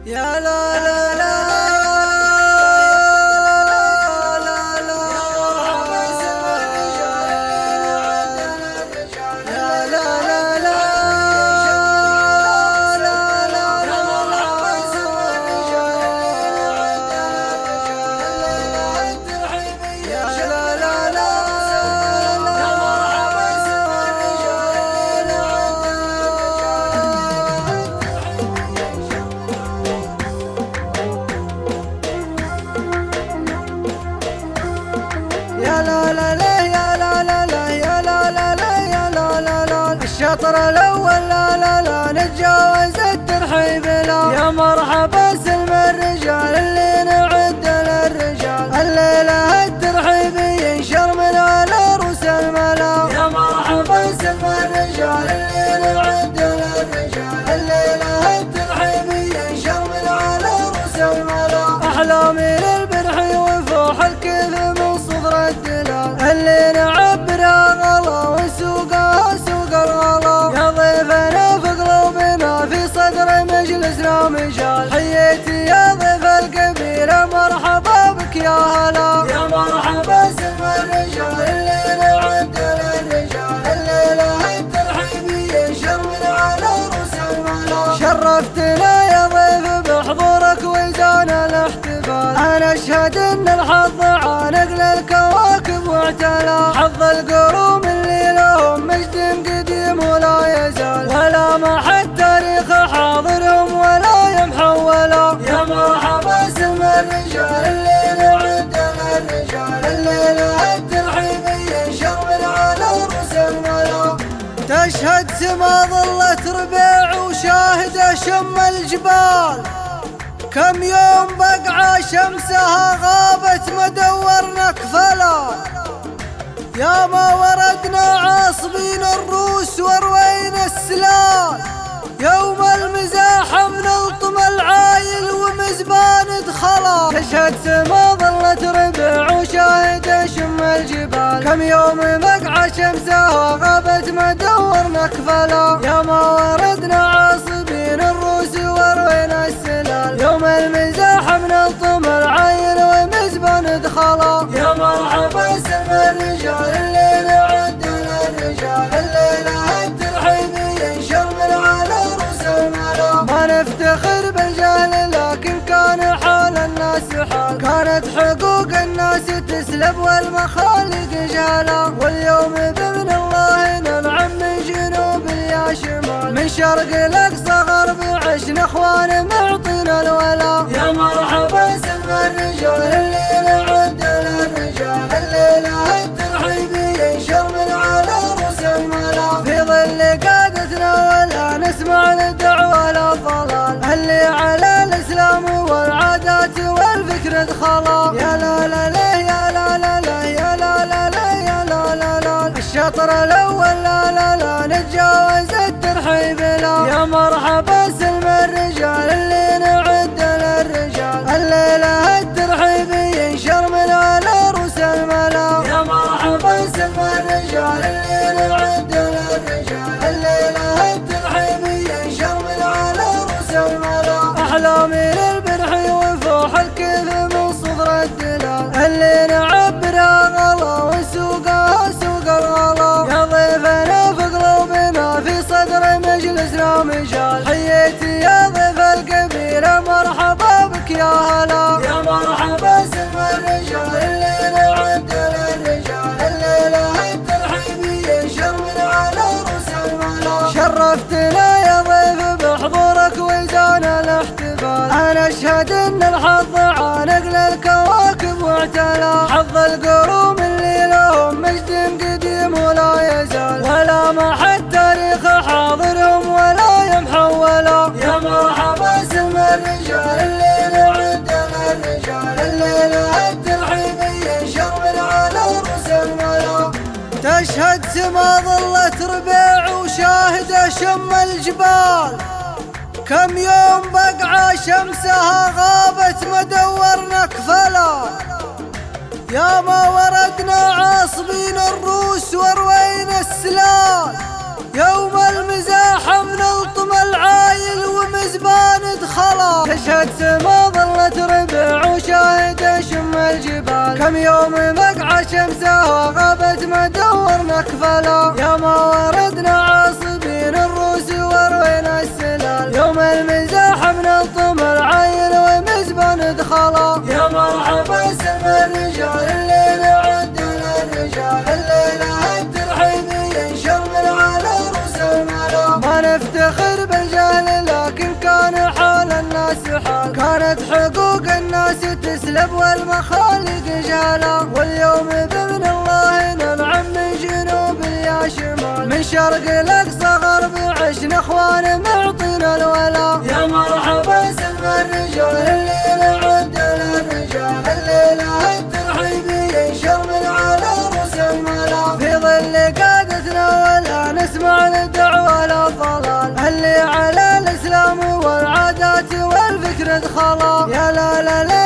يا لا لا لا الشطر الأول لا لا لا نتجاوز الترحيب لا. يا مرحبا سلم الرجال اللي نعد للرجال، الليلة الترحيب ينشر من على رؤوس الملا. يا مرحبا سلم الرجال اللي نعد للرجال، الليلة الترحيب ينشر من على رؤوس الملا. أحلامي للبرح وفوح الكيف من صدر الدلال، اللي نعبرها غلا ونسوقها سوق الغلا. يا ضيفنا في قلوبنا في صدر مجلسنا مجال، حييتي يا ضيف القبيلة مرحبا بك يا هلا. يا مرحبا سلم الرجال اللي نعد للرجال، الليلة الترحيب ينشر من على رؤوس الملا. شرفتنا يا ضيف بحضورك وزان الاحتفال، انا اشهد ان الحظ عانق للكواكب واعتلى. حظ القروم اللي لهم مجد قديم ولا يزال، ولا محد تاريخ حاضرهم ولا يمحولا. يا مرحبا سلم الرجال اللي نعد للرجال، الليلة الترحيب ينشر من على رؤوس الملا. تشهد سما ظلة ربيع وشاهد شم الجبال، كم يوم بقعة شمسها غابت مدورنا كفلا. يا ما وردنا عاصبين الروس وروينا السلال، يوم المزاحم نلطم العايل ومزبان دخلا. تشهد سما ظلة ربيع وشاهد شم الجبال، كم يوم بقعة شمسها غابت مدورنا كفلا. يا ما وردنا عاصبين الروس وروينا السلال، يوم المزاحم نلطم العايل ومزبان دخلا. يا مرحبا سلم الرجال اللي نعد للرجال، الليلة الترحيب ينشر من على رؤوس الملا. ما نفتخر بالجهل لكن كان حال الناس حال، كانت حقوق الناس تسلب والمخالق جهلا. واليوم بإذن الله ننعم من جنوب يا شمال، من شرق الأقصى غرب عشنا اخوان معطينا الولا. يا مرحبا سلم الرجال اللي نعد للرجال، الليلة الترحيب ينشر من على رؤوس الملا. في ظل قادتنا ولا نسمع للدعوة للضلال، اللي على الإسلام والعادات والفكر دخلا. يا لا لا لا يا لا لا لا يا لا لا لا يا لا لا لا. الشطر الأول لا لا لا نتجاوز الترحيب لا. يا مرحبا سلم الرجال اللي نعد للرجال، الليلة الترحيب ينشر من على رؤوس الملا. يا مرحبا سلم الرجال اللي نعد للرجال، الليلة الترحيب ينشر من على رؤوس الملا. أحلامي للبرح وفوح الكيف من صدر الدلال، اللي نعبرها غلا ونسوقها سوق الغلا. يا ضيفنا في قلوبنا في صدر مجلسنا مجال، حييتي يا ضيف القبيلة مرحبا بك يا هلا. يا مرحبا سلم الرجال اللي نعد للرجال، الليلة الترحيب ينشر من على رؤوس الملا. شرفتنا يا ضيف بحضورك وزان الاحتفال، انا اشهد ان الحظ عانق للكواكب واعتلى. حظ القروم اللي لهم مجد قديم ولا يزال، ولا محد تاريخ حاضرهم ولا يمحولا. يا مرحبا سلم الرجال اللي نعد للرجال، الليلة الترحيب ينشر من على رؤوس الملا. تشهد سما ظلة ربيع وشاهد شم الجبال، كم يوم بقعة شمسها غابت مدورنا كفلا. يا ما وردنا عاصبين الروس وروينا السلال، يوم المزاحم نلطم العايل ومزبان دخلا، تشهد سما ظلت ربع وشاهد شم الجبال، كم يوم مقع شمسها غابت ما دورنا كفلا، يا ما وردنا عاصبين الروس وروينا السلال، يوم المزاحم نلطم العايل ومزبان دخلا، يا مرحبا سلم الرجال الليل عد للرجال، الليلة الترحيب ينشر من على رؤوس الملا، ما نفتخر بالجهل لكن كان حال الناس حال، كانت حقوق الناس تسلب والمخالق جهلا، واليوم بإذن الله ننعم من جنوب يا شمال، من شرق الأقصى غرب عشنا اخوان معطينا الولا، يا مرحبا سلم الرجال الليل عد للرجال، الليلة الترحيب ينشر من على رؤوس الملا، في ظل قادتنا ولا نسمع الدعوة لا ضلال، اللي على الإسلام والعادات والفكر دخلا، يا لا لا لا